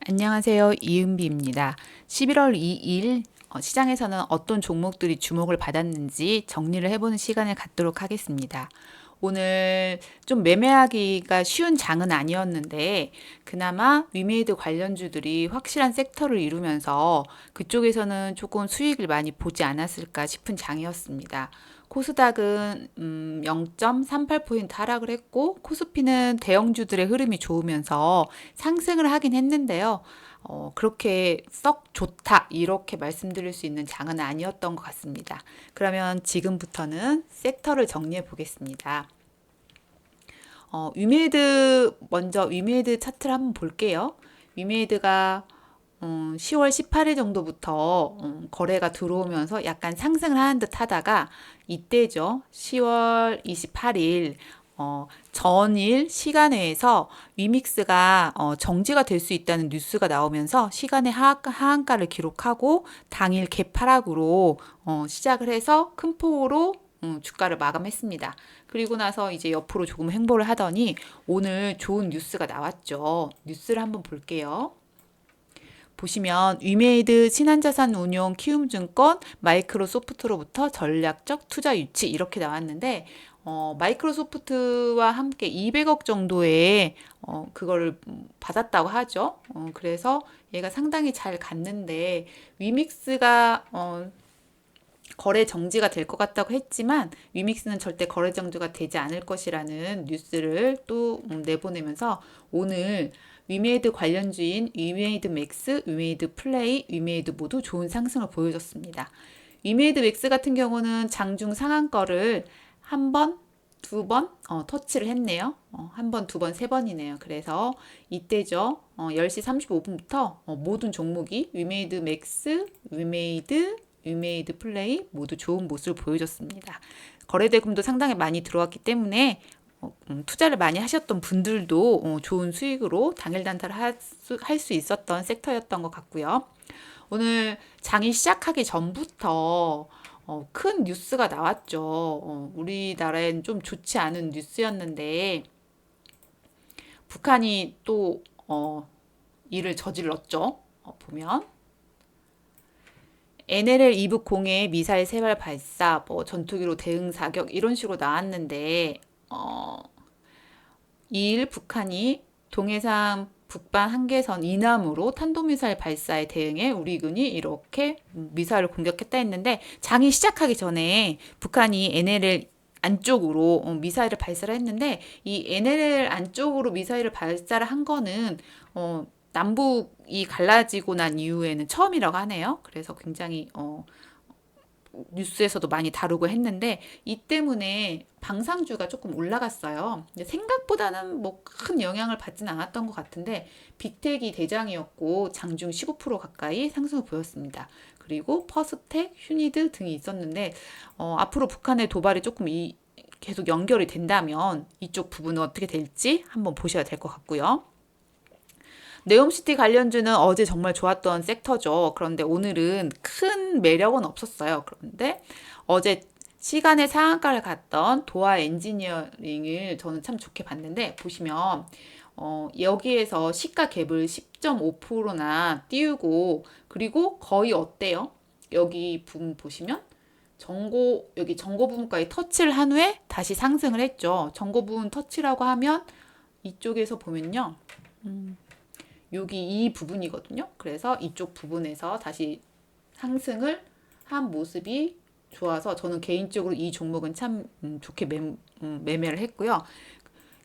안녕하세요. 이은비입니다. 11월 2일 시장에서는 어떤 종목들이 주목을 받았는지 정리를 해보는 시간을 갖도록 하겠습니다. 오늘 좀 매매하기가 쉬운 장은 아니었는데 그나마 위메이드 관련주들이 확실한 섹터를 이루면서 그쪽에서는 조금 수익을 많이 보지 않았을까 싶은 장이었습니다. 코스닥은 0.38포인트 하락을 했고 코스피는 대형주들의 흐름이 좋으면서 상승을 하긴 했는데요. 그렇게 썩 좋다 이렇게 말씀드릴 수 있는 장은 아니었던 것 같습니다. 그러면 지금부터는 섹터를 정리해 보겠습니다. 먼저 위메이드 차트를 한번 볼게요. 위메이드가 10월 18일 정도부터 거래가 들어오면서 약간 상승을 하는 듯 하다가 이때죠. 10월 28일 전일 시간외에서 위믹스가 정지가 될 수 있다는 뉴스가 나오면서 시간의 하한가를 기록하고 당일 개파락으로 시작을 해서 큰 폭으로 주가를 마감했습니다. 그리고 나서 이제 옆으로 조금 횡보를 하더니 오늘 좋은 뉴스가 나왔죠. 뉴스를 한번 볼게요. 보시면 위메이드 신한자산운용 키움증권 마이크로소프트로부터 전략적 투자 유치 이렇게 나왔는데 마이크로소프트와 함께 200억 정도의 그거를 받았다고 하죠. 그래서 얘가 상당히 잘 갔는데 위믹스가 거래 정지가 될 것 같다고 했지만 위믹스는 절대 거래 정지가 되지 않을 것이라는 뉴스를 또 내보내면서 오늘 위메이드 관련주인 위메이드 맥스, 위메이드 플레이, 위메이드 모두 좋은 상승을 보여줬습니다. 위메이드 맥스 같은 경우는 장중 상한가를 한 번, 두 번 터치를 했네요. 한 번, 두 번, 세 번이네요. 그래서 이때죠. 10시 35분부터 모든 종목이 위메이드 맥스, 위메이드 플레이 모두 좋은 모습을 보여줬습니다. 거래대금도 상당히 많이 들어왔기 때문에 투자를 많이 하셨던 분들도 좋은 수익으로 당일 단타를 할 수 있었던 섹터였던 것 같고요. 오늘 장이 시작하기 전부터 큰 뉴스가 나왔죠. 우리나라엔 좀 좋지 않은 뉴스였는데 북한이 또 일을 저질렀죠. 보면 NLL 이북 공해 미사일 세발 발사, 전투기로 대응 사격 이런 식으로 나왔는데 2일 북한이 동해상 북반 한계선 이남으로 탄도미사일 발사에 대응해 우리 군이 이렇게 미사일을 공격했다 했는데 장이 시작하기 전에 북한이 NLL 안쪽으로 미사일을 발사를 했는데 이 NLL 안쪽으로 미사일을 발사를 한 거는 남북이 갈라지고 난 이후에는 처음이라고 하네요. 그래서 굉장히 뉴스에서도 많이 다루고 했는데 이 때문에 방산주가 조금 올라갔어요. 근데 생각보다는 뭐 큰 영향을 받지는 않았던 것 같은데 빅텍이 대장이었고 장중 15% 가까이 상승을 보였습니다. 그리고 퍼스텍, 휴니드 등이 있었는데 앞으로 북한의 도발이 조금 계속 연결이 된다면 이쪽 부분은 어떻게 될지 한번 보셔야 될 것 같고요. 네옴시티 관련주는 어제 정말 좋았던 섹터죠. 그런데 오늘은 큰 매력은 없었어요. 그런데 어제 시간의 상한가를 갔던 도화 엔지니어링을 저는 참 좋게 봤는데 보시면 여기에서 시가 갭을 10.5%나 띄우고 그리고 거의 어때요? 여기 부분 보시면 여기 전고 부분까지 터치를 한 후에 다시 상승을 했죠. 전고 부분 터치라고 하면 이쪽에서 보면요. 여기 이 부분이거든요. 그래서 이쪽 부분에서 다시 상승을 한 모습이 좋아서 저는 개인적으로 이 종목은 참 좋게 매매를 했고요.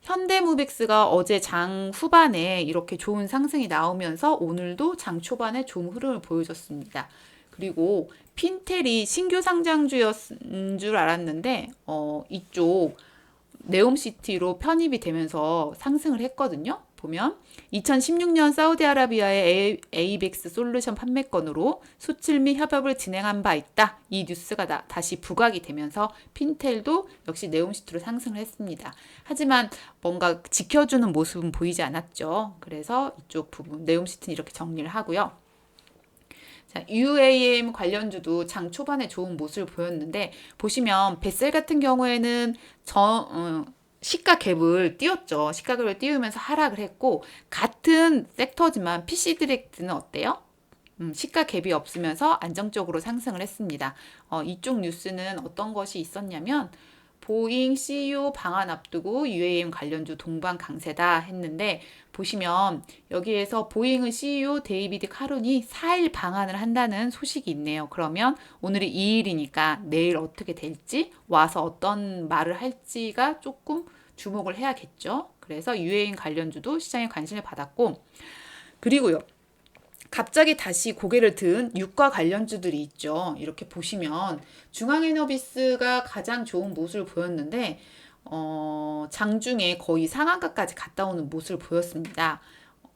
현대무빅스가 어제 장 후반에 이렇게 좋은 상승이 나오면서 오늘도 장 초반에 좋은 흐름을 보여줬습니다. 그리고 핀텔이 신규 상장주였는 줄 알았는데 이쪽 네옴시티로 편입이 되면서 상승을 했거든요. 보면 2016년 사우디아라비아의 에이벡스 솔루션 판매권으로 수출 및 협업을 진행한 바 있다. 이 뉴스가 다시 부각이 되면서 핀텔도 역시 네옴시티로 상승을 했습니다. 하지만 뭔가 지켜주는 모습은 보이지 않았죠. 그래서 이쪽 부분 네옴시티는 이렇게 정리를 하고요. 자, UAM 관련주도 장 초반에 좋은 모습을 보였는데 보시면 뱃셀 같은 경우에는 시가 갭을 띄웠죠. 시가 갭을 띄우면서 하락을 했고, 같은 섹터지만 PC 디렉트는 어때요? 시가 갭이 없으면서 안정적으로 상승을 했습니다. 이쪽 뉴스는 어떤 것이 있었냐면 보잉 CEO 방한 앞두고 UAM 관련주 동반 강세다 했는데, 보시면 여기에서 보잉의 CEO 데이비드 카론이 4일 방한을 한다는 소식이 있네요. 그러면 오늘이 2일이니까 내일 어떻게 될지, 와서 어떤 말을 할지가 조금 주목을 해야겠죠. 그래서 UAM 관련주도 시장에 관심을 받았고, 그리고요, 갑자기 다시 고개를 든 유가 관련주들이 있죠. 이렇게 보시면 중앙에너비스가 가장 좋은 모습을 보였는데, 장중에 거의 상한가까지 갔다 오는 모습을 보였습니다.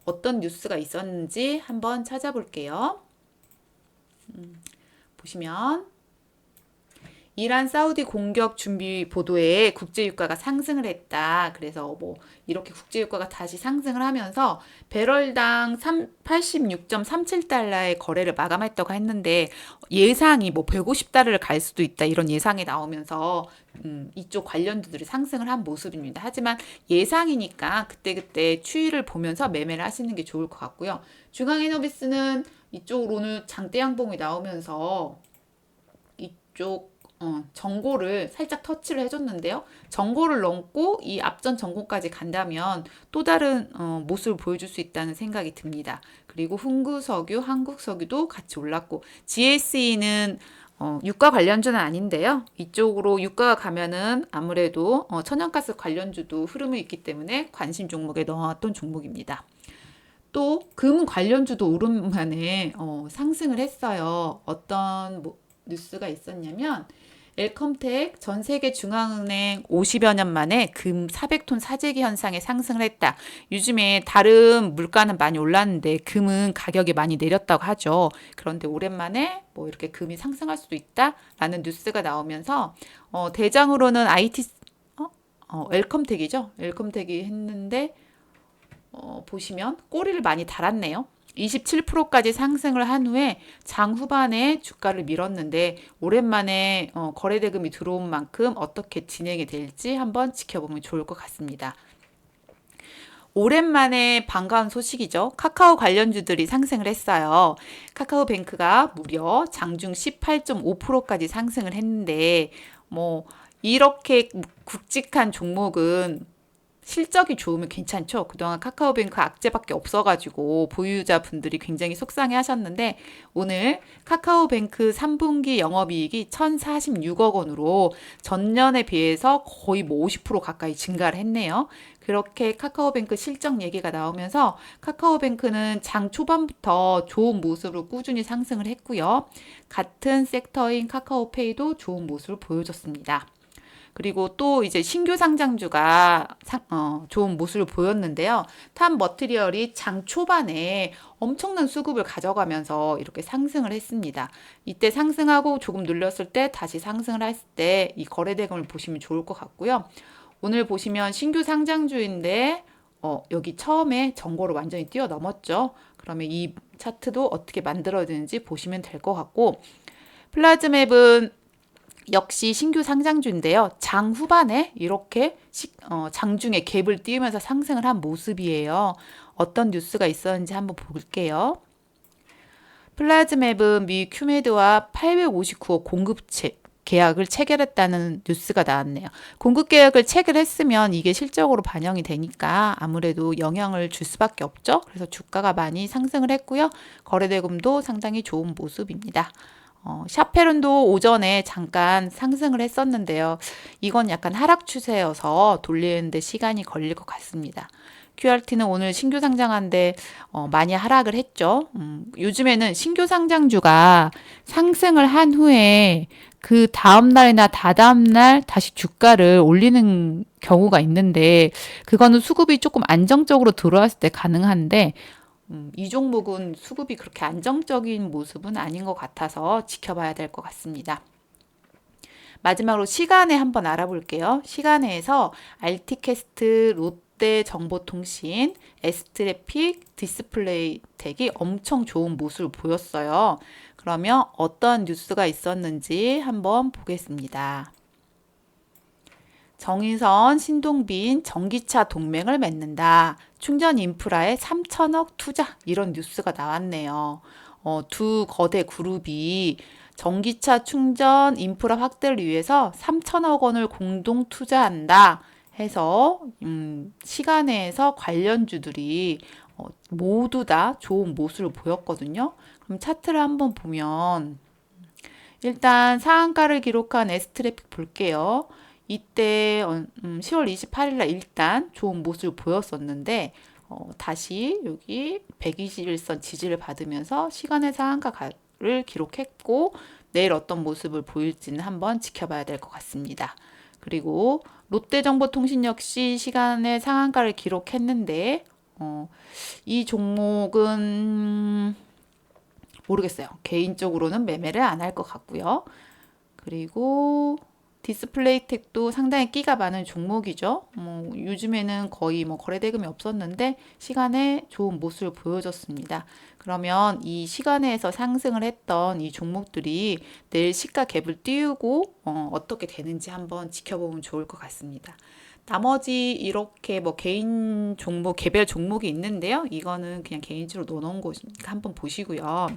어떤 뉴스가 있었는지 한번 찾아볼게요. 보시면 이란 사우디 공격 준비 보도에 국제유가가 상승을 했다. 그래서 뭐 이렇게 국제유가가 다시 상승을 하면서 배럴당 86.37달러의 거래를 마감했다고 했는데, 예상이 뭐 150달러를 갈 수도 있다 이런 예상이 나오면서 이쪽 관련주들이 상승을 한 모습입니다. 하지만 예상이니까 그때그때 추이를 보면서 매매를 하시는 게 좋을 것 같고요. 중앙에너비스는 이쪽으로 오늘 장대 양봉이 나오면서 이쪽 전고를 살짝 터치를 해줬는데요. 전고를 넘고 이 앞전 전고까지 간다면 또 다른 모습을 보여줄 수 있다는 생각이 듭니다. 그리고 흥구석유, 한국석유도 같이 올랐고, GSE는 유가 관련주는 아닌데요. 이쪽으로 유가가 가면은 아무래도 천연가스 관련주도 흐름이 있기 때문에 관심 종목에 넣었던 종목입니다. 또 금 관련주도 오랜만에 상승을 했어요. 어떤 뉴스가 있었냐면 엘컴텍 전 세계 중앙은행 50여 년 만에 금 400톤 사재기 현상에 상승을 했다. 요즘에 다른 물가는 많이 올랐는데 금은 가격이 많이 내렸다고 하죠. 그런데 오랜만에 뭐 이렇게 금이 상승할 수도 있다라는 뉴스가 나오면서 대장으로는 IT 엘컴텍이죠. 엘컴텍이 했는데 보시면 꼬리를 많이 달았네요. 27%까지 상승을 한 후에 장 후반에 주가를 밀었는데, 오랜만에 거래대금이 들어온 만큼 어떻게 진행이 될지 한번 지켜보면 좋을 것 같습니다. 오랜만에 반가운 소식이죠. 카카오 관련주들이 상승을 했어요. 카카오뱅크가 무려 장중 18.5%까지 상승을 했는데, 뭐 이렇게 굵직한 종목은 실적이 좋으면 괜찮죠. 그동안 카카오뱅크 악재밖에 없어가지고 보유자분들이 굉장히 속상해 하셨는데, 오늘 카카오뱅크 3분기 영업이익이 1,046억 원으로 전년에 비해서 거의 뭐 50% 가까이 증가를 했네요. 그렇게 카카오뱅크 실적 얘기가 나오면서 카카오뱅크는 장 초반부터 좋은 모습으로 꾸준히 상승을 했고요. 같은 섹터인 카카오페이도 좋은 모습을 보여줬습니다. 그리고 또 이제 신규 상장주가 좋은 모습을 보였는데요. 탑 머티리얼이 장 초반에 엄청난 수급을 가져가면서 이렇게 상승을 했습니다. 이때 상승하고 조금 눌렸을 때 다시 상승을 했을 때 이 거래대금을 보시면 좋을 것 같고요. 오늘 보시면 신규 상장주인데 여기 처음에 전고를 완전히 뛰어넘었죠. 그러면 이 차트도 어떻게 만들어지는지 보시면 될 것 같고, 플라즈맵은 역시 신규 상장주인데요. 장 후반에 이렇게 장중에 갭을 띄우면서 상승을 한 모습이에요. 어떤 뉴스가 있었는지 한번 볼게요. 플라즈맵은 미 큐메드와 859억 공급 계약을 체결했다는 뉴스가 나왔네요. 공급 계약을 체결했으면 이게 실적으로 반영이 되니까 아무래도 영향을 줄 수밖에 없죠. 그래서 주가가 많이 상승을 했고요. 거래대금도 상당히 좋은 모습입니다. 샤페론도 오전에 잠깐 상승을 했었는데요. 이건 약간 하락 추세여서 돌리는데 시간이 걸릴 것 같습니다. QRT는 오늘 신규 상장한데 많이 하락을 했죠. 요즘에는 신규 상장주가 상승을 한 후에 그 다음 날이나 다다음 날 다시 주가를 올리는 경우가 있는데, 그거는 수급이 조금 안정적으로 들어왔을 때 가능한데, 이 종목은 수급이 그렇게 안정적인 모습은 아닌 것 같아서 지켜봐야 될 것 같습니다. 마지막으로 시간에 한번 알아볼게요. 시간에서 알티캐스트, 롯데정보통신, S트래픽, 디스플레이텍이 엄청 좋은 모습을 보였어요. 그러면 어떤 뉴스가 있었는지 한번 보겠습니다. 정인선, 신동빈 전기차 동맹을 맺는다. 충전 인프라에 3천억 투자. 이런 뉴스가 나왔네요. 두 거대 그룹이 전기차 충전 인프라 확대를 위해서 3천억 원을 공동 투자한다 해서 시간에서 관련주들이 모두 다 좋은 모습을 보였거든요. 그럼 차트를 한번 보면 일단 상한가를 기록한 S트래픽 볼게요. 이때 10월 28일 날 일단 좋은 모습을 보였었는데 다시 여기 121선 지지를 받으면서 시간의 상한가를 기록했고 내일 어떤 모습을 보일지는 한번 지켜봐야 될 것 같습니다. 그리고 롯데정보통신 역시 시간의 상한가를 기록했는데 이 종목은 모르겠어요. 개인적으로는 매매를 안 할 것 같고요. 그리고 디스플레이텍도 상당히 끼가 많은 종목이죠. 요즘에는 거의 거래 대금이 없었는데 시간에 좋은 모습을 보여줬습니다. 그러면 이 시간에서 상승을 했던 이 종목들이 내일 시가 갭을 띄우고 어떻게 되는지 한번 지켜보면 좋을 것 같습니다. 나머지 이렇게 개인 종목, 개별 종목이 있는데요. 이거는 그냥 개인적으로 넣어놓은 거니까 한번 보시고요.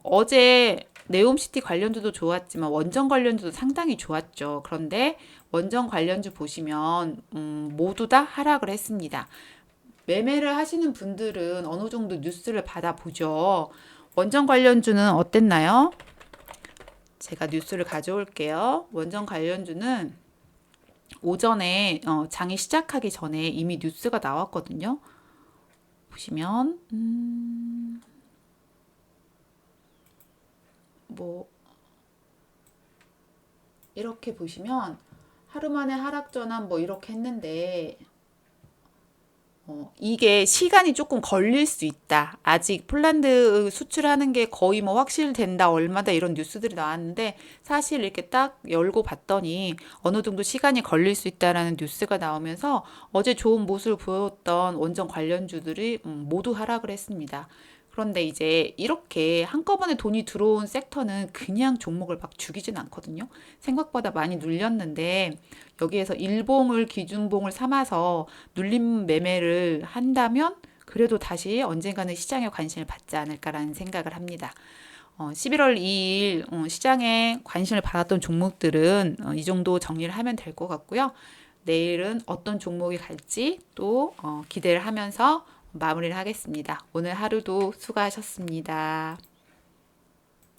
어제 네옴시티 관련주도 좋았지만 원전 관련주도 상당히 좋았죠. 그런데 원전 관련주 보시면 모두 다 하락을 했습니다. 매매를 하시는 분들은 어느 정도 뉴스를 받아보죠. 원전 관련주는 어땠나요? 제가 뉴스를 가져올게요. 원전 관련주는 오전에 장이 시작하기 전에 이미 뉴스가 나왔거든요. 보시면 이렇게 보시면 하루 만에 하락 전환 이렇게 했는데 이게 시간이 조금 걸릴 수 있다. 아직 폴란드 수출하는 게 거의 확실된다, 얼마다 이런 뉴스들이 나왔는데 사실 이렇게 딱 열고 봤더니 어느 정도 시간이 걸릴 수 있다라는 뉴스가 나오면서 어제 좋은 모습을 보였던 원전 관련주들이 모두 하락을 했습니다. 그런데 이제 이렇게 한꺼번에 돈이 들어온 섹터는 그냥 종목을 막 죽이진 않거든요. 생각보다 많이 눌렸는데 여기에서 일봉을 기준봉을 삼아서 눌림 매매를 한다면 그래도 다시 언젠가는 시장에 관심을 받지 않을까라는 생각을 합니다. 11월 2일 시장에 관심을 받았던 종목들은 이 정도 정리를 하면 될 것 같고요. 내일은 어떤 종목이 갈지 또 기대를 하면서 마무리를 하겠습니다. 오늘 하루도 수고하셨습니다.